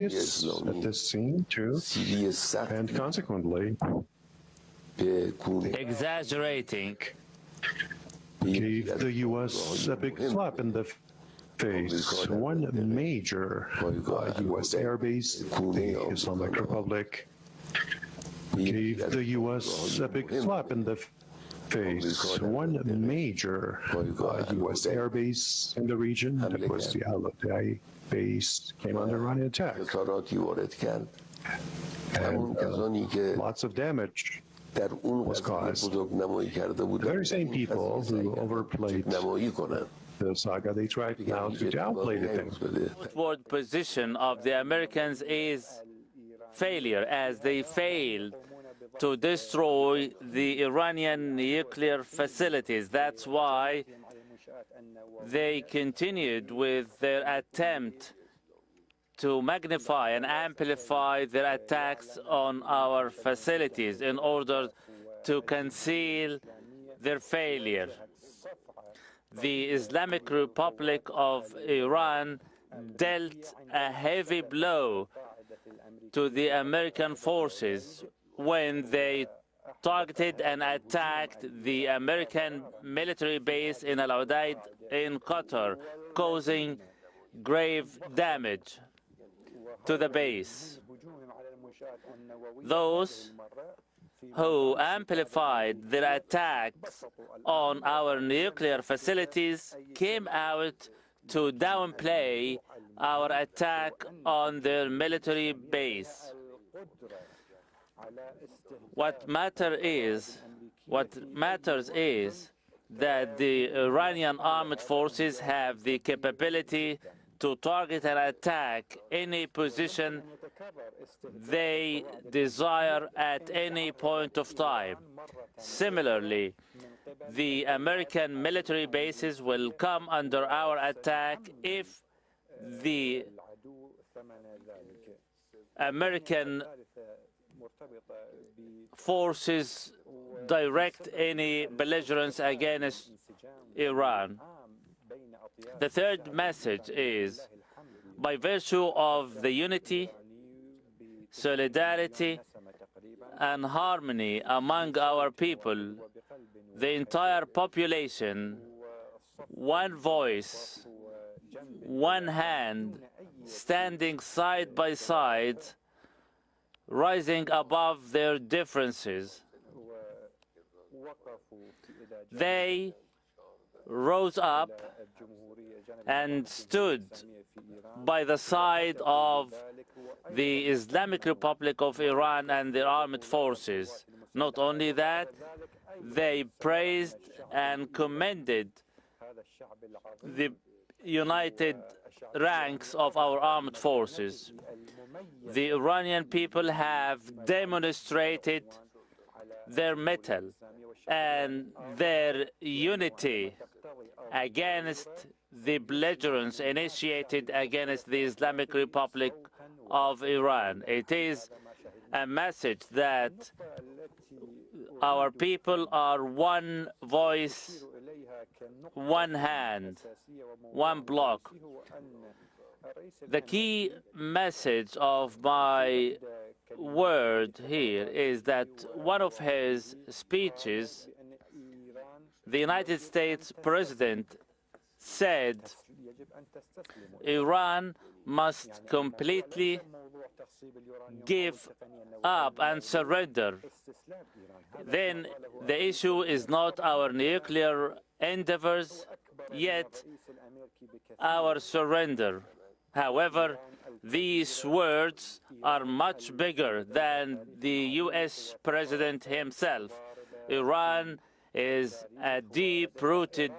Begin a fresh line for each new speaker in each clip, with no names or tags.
at this scene too, and consequently
exaggerating
gave the U.S. a big slap in the face. One major U.S. airbase, the Islamic Republic, gave the U.S. a big slap in the face. One major U.S. airbase in the region, that was the Al-Uday base, came under Iranian attack. And lots of damage was caused. The very same people who overplayed the saga, they try now to downplay the thing.
Outward position of the Americans is failure, as they failed to destroy the Iranian nuclear facilities. That's why they continued with their attempt to magnify and amplify their attacks on our facilities in order to conceal their failure. The Islamic Republic of Iran dealt a heavy blow to the American forces when they targeted and attacked the American military base in Al-Udaid in Qatar, causing grave damage to the base. Those who amplified their attacks on our nuclear facilities came out to downplay our attack on their military base. What matters is that the Iranian armed forces have the capability to target and attack any position they desire at any point of time. Similarly, the American military bases will come under our attack if the American forces direct any belligerence against Iran. The third message is, by virtue of the unity, solidarity, and harmony among our people, the entire population, one voice, one hand, standing side by side, rising above their differences. They rose up and stood by the side of the Islamic Republic of Iran and their armed forces. Not only that, they praised and commended the united ranks of our armed forces. The Iranian people have demonstrated their mettle and their unity against the belligerence initiated against the Islamic Republic of Iran. It is a message that our people are one voice, one hand, one block. The key message of my word here is that one of his speeches, the United States President said Iran must completely give up and surrender. Then the issue is not our nuclear endeavors, yet our surrender. However, these words are much bigger than the U.S. President himself. Iran is a deep-rooted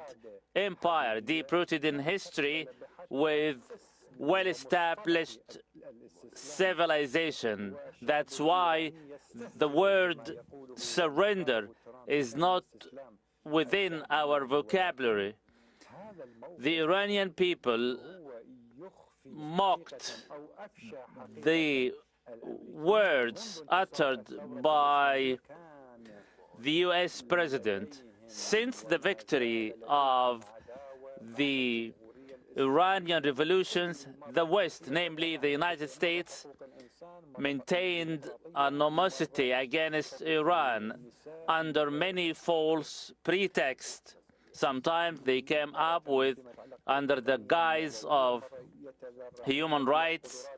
empire, deep-rooted in history, with well-established civilization. That's why the word surrender is not within our vocabulary. The Iranian people mocked the words uttered by the U.S. President. Since the victory of the Iranian revolutions, the West, namely the United States, maintained animosity against Iran under many false pretexts. Sometimes they came up with, under the guise of human rights,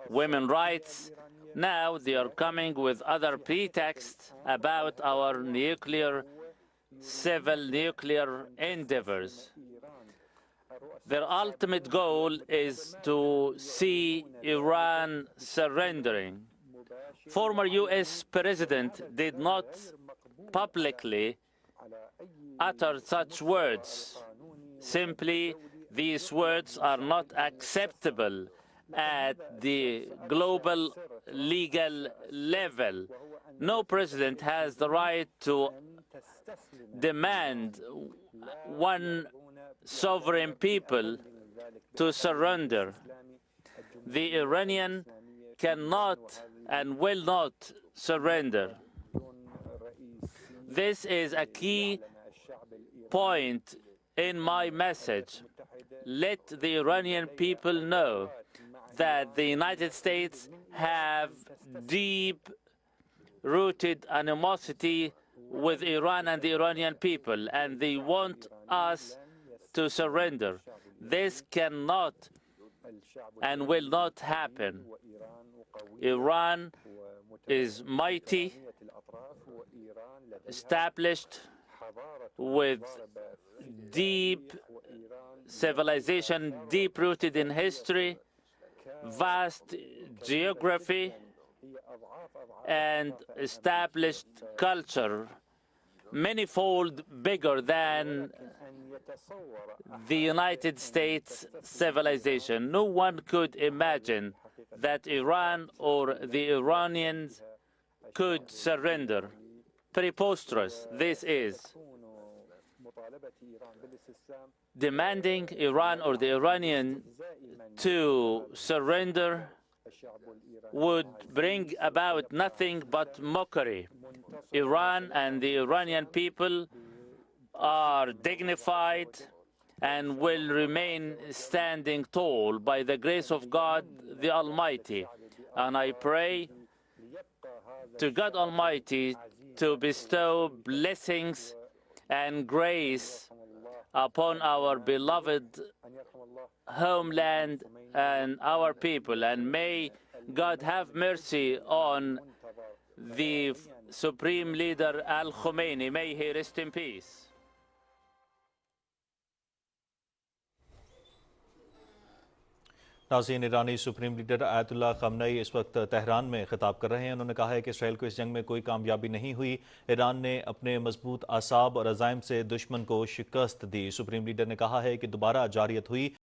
women's rights. Now they are coming with other pretexts about our civil nuclear endeavors. Their ultimate goal is to see Iran surrendering. Former US President did not publicly utter such words. Simply, these words are not acceptable at the global legal level. No president has the right to demand one sovereign people to surrender. The Iranian cannot and will not surrender. This is a key point in my message. Let the Iranian people know that the United States have deep-rooted animosity with Iran and the Iranian people, and they want us to surrender. This cannot and will not happen. Iran is mighty, established with deep civilization, deep-rooted in history, vast geography, and established culture, many-fold bigger than the United States civilization. No one could imagine that Iran or the Iranians could surrender. Preposterous this is. Demanding Iran or the Iranian to surrender would bring about nothing but mockery. Iran and the Iranian people are dignified and will remain standing tall by the grace of God the Almighty. And I pray to God Almighty to bestow blessings and grace upon our beloved homeland and our people. And may God have mercy on the Supreme Leader Al-Khamenei. May he rest in peace.
नाज़रीन, ईरानी supreme leader Ayatollah खमनई इस वक्त Tehran में खिताब कर रहे हैं। उन्होंने कहा है कि इसराइल को इस जंग में कोई कामयाबी नहीं हुई। ईरान ने अपने मजबूत आसाब और अज़ाइम से दुश्मन को शिकस्त दी। सुप्रीम लीडर ने कहा है कि दोबारा जारियत हुई